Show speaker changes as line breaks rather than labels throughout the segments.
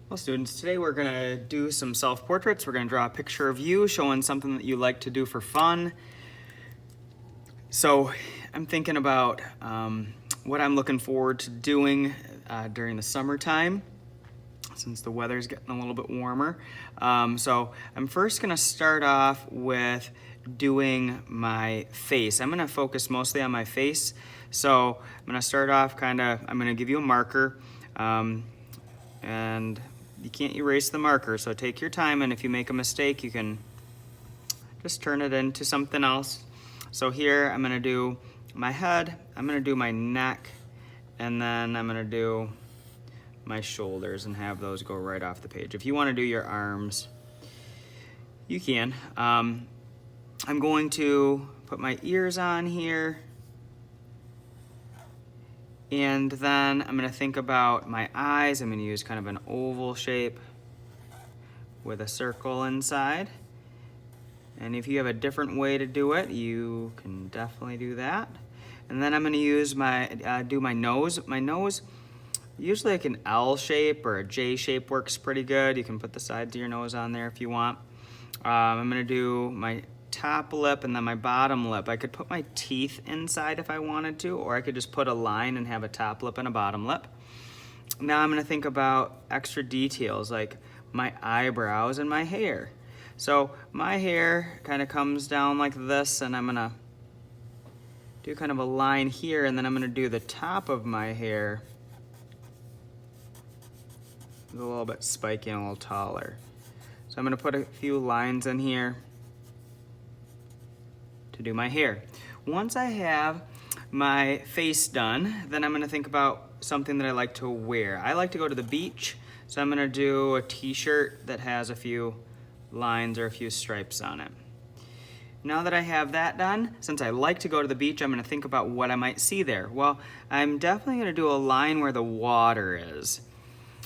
Well, students, today we're going to do some self-portraits. We're going to draw a picture of you showing something that you like to do for fun. So I'm thinking about what I'm looking forward to doing during the summertime, since the weather's getting a little bit warmer. So I'm first going to start off with doing my face. I'm going to focus mostly on my face. So I'm going to start off I'm going to give you a marker. And you can't erase the marker, so take your time, and if you make a mistake, you can just turn it into something else. So here I'm going to do my head, I'm going to do my neck, and then I'm going to do my shoulders and have those go right off the page. If you want to do your arms, you can. I'm going to put my ears on here. And then I'm going to think about my eyes. I'm going to use kind of an oval shape with a circle inside. And if you have a different way to do it, you can definitely do that. And then I'm going to use do my nose. My nose, usually like an L shape or a J shape works pretty good. You can put the sides of your nose on there if you want. I'm going to do my top lip and then my bottom lip. I could put my teeth inside if I wanted to, or I could just put a line and have a top lip and a bottom lip. Now I'm going to think about extra details like my eyebrows and my hair. So my hair kind of comes down like this, and I'm going to do kind of a line here, and then I'm going to do the top of my hair a little bit spiky and a little taller. So I'm going to put a few lines in here to do my hair. Once I have my face done, then I'm going to think about something that I like to wear. I like to go to the beach, so I'm going to do a t-shirt that has a few lines or a few stripes on it. Now that I have that done, since I like to go to the beach, I'm going to think about what I might see there. Well, I'm definitely going to do a line where the water is.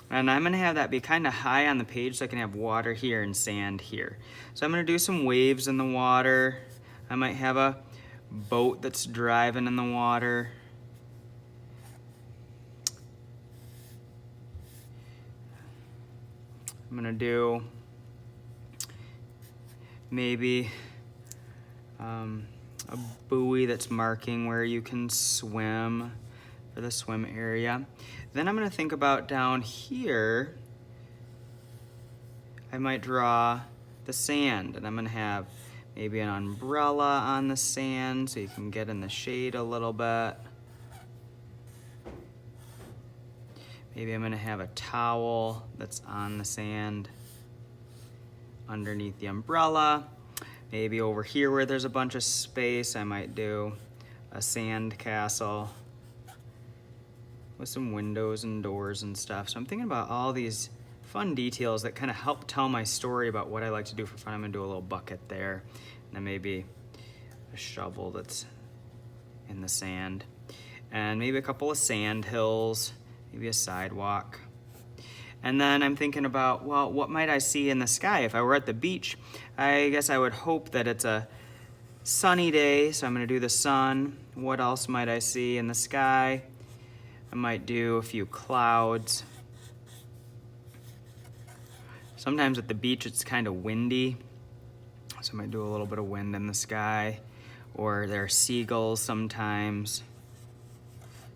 And I'm going to have that be kind of high on the page so I can have water here and sand here. So I'm going to do some waves in the water. I might have a boat that's driving in the water. I'm gonna do maybe a buoy that's marking where you can swim for the swim area. Then I'm gonna think about down here, I might draw the sand, and I'm gonna have maybe an umbrella on the sand so you can get in the shade a little bit. Maybe I'm gonna have a towel that's on the sand underneath the umbrella. Maybe over here where there's a bunch of space, I might do a sand castle with some windows and doors and stuff. So I'm thinking about all these fun details that kind of help tell my story about what I like to do for fun. I'm gonna do a little bucket there, and then maybe a shovel that's in the sand, and maybe a couple of sand hills, maybe a sidewalk. And then I'm thinking about, well, what might I see in the sky? If I were at the beach, I guess I would hope that it's a sunny day, so I'm gonna do the sun. What else might I see in the sky? I might do a few clouds. Sometimes at the beach it's kind of windy, so I might do a little bit of wind in the sky, or there are seagulls sometimes.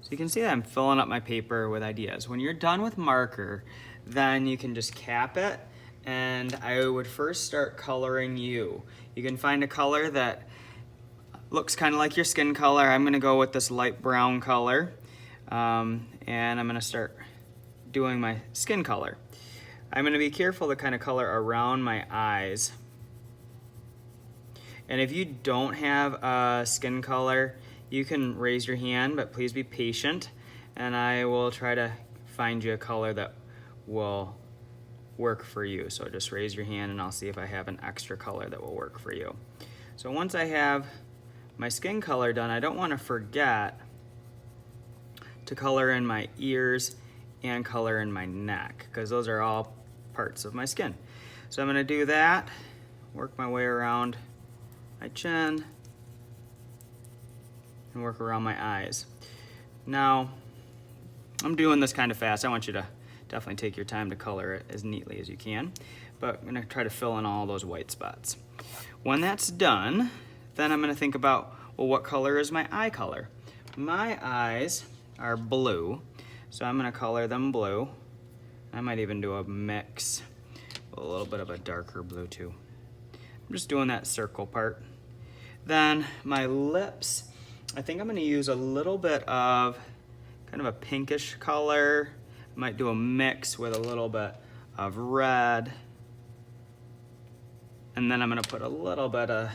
So you can see that I'm filling up my paper with ideas. When you're done with marker, then you can just cap it, and I would first start coloring you. You can find a color that looks kind of like your skin color. I'm gonna go with this light brown color, and I'm gonna start doing my skin color. I'm gonna be careful to kind of color around my eyes. And if you don't have a skin color, you can raise your hand, but please be patient, and I will try to find you a color that will work for you. So just raise your hand and I'll see if I have an extra color that will work for you. So once I have my skin color done, I don't want to forget to color in my ears and color in my neck, because those are all parts of my skin. So I'm going to do that, work my way around my chin, and work around my eyes. Now, I'm doing this kind of fast. I want you to definitely take your time to color it as neatly as you can. But I'm gonna try to fill in all those white spots. When that's done, then I'm gonna think about, well, what color is my eye color? My eyes are blue, so I'm gonna color them blue. I might even do a mix, a little bit of a darker blue too. I'm just doing that circle part. Then my lips, I think I'm gonna use a little bit of kind of a pinkish color. I might do a mix with a little bit of red. And then I'm gonna put a little bit of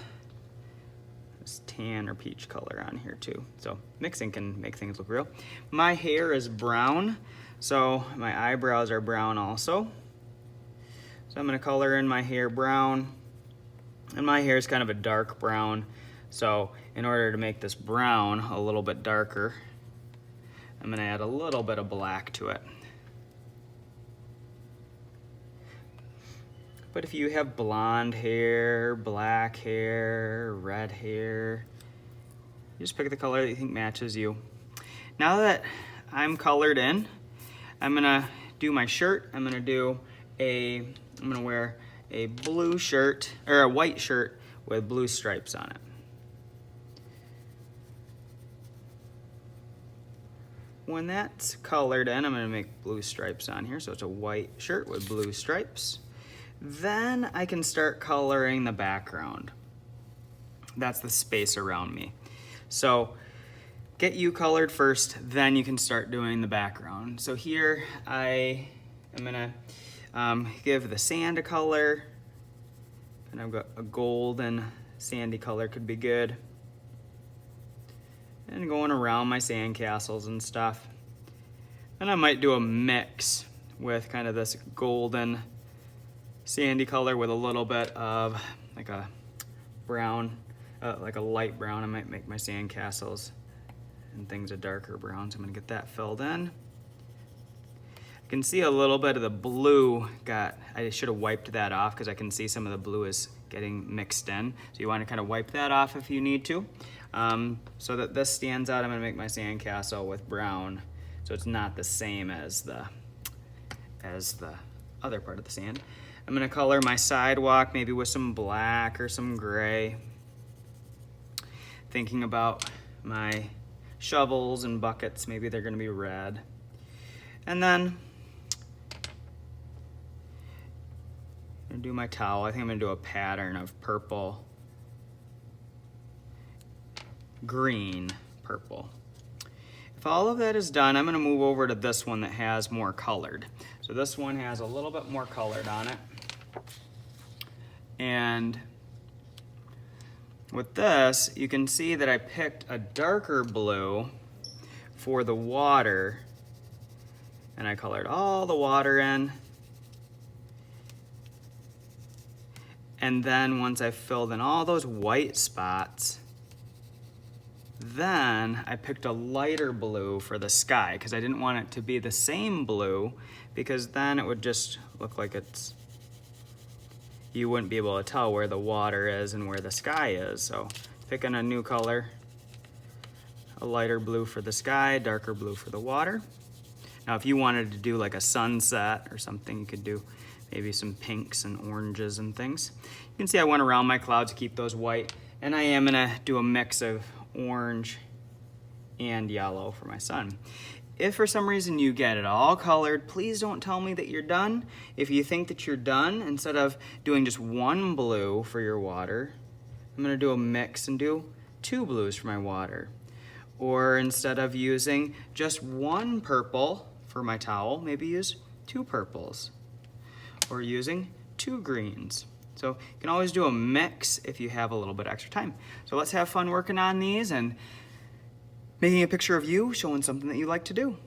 this tan or peach color on here too. So mixing can make things look real. My hair is brown, so my eyebrows are brown also. So I'm gonna color in my hair brown. And my hair is kind of a dark brown. So in order to make this brown a little bit darker, I'm gonna add a little bit of black to it. But if you have blonde hair, black hair, red hair, you just pick the color that you think matches you. Now that I'm colored in, I'm gonna do my shirt. I'm gonna wear a blue shirt, or a white shirt with blue stripes on it. When that's colored in, I'm gonna make blue stripes on here, so it's a white shirt with blue stripes. Then I can start coloring the background. That's the space around me. So get you colored first, then you can start doing the background. So here I am gonna give the sand a color. And I've got a golden sandy color could be good. And going around my sand castles and stuff. And I might do a mix with kind of this golden sandy color with a little bit of like a brown, like a light brown. I might make my sand castles and things a darker brown, so I'm gonna get that filled in. I can see a little bit of the blue I should have wiped that off because I can see some of the blue is getting mixed in. So you wanna kind of wipe that off if you need to. So that this stands out, I'm gonna make my sand castle with brown so it's not the same as the other part of the sand. I'm gonna color my sidewalk maybe with some black or some gray. Thinking about my shovels and buckets, maybe they're gonna be red. And then I'm gonna do my towel. I think I'm gonna do a pattern of purple, green, purple. If all of that is done, I'm gonna move over to this one that has more colored. So this one has a little bit more colored on it. And with this, you can see that I picked a darker blue for the water, and I colored all the water in. And then once I filled in all those white spots, then I picked a lighter blue for the sky because I didn't want it to be the same blue because then it would just look like you wouldn't be able to tell where the water is and where the sky is. So picking a new color, a lighter blue for the sky, darker blue for the water. Now if you wanted to do like a sunset or something, you could do maybe some pinks and oranges and things. You can see I went around my clouds to keep those white, and I am gonna do a mix of orange and yellow for my sun. If for some reason you get it all colored, please don't tell me that you're done. If you think that you're done, instead of doing just one blue for your water, I'm gonna do a mix and do 2 blues for my water. Or instead of using just 1 purple for my towel, maybe use 2 purples. Or using 2 greens. So you can always do a mix if you have a little bit extra time. So let's have fun working on these and making a picture of you showing something that you like to do.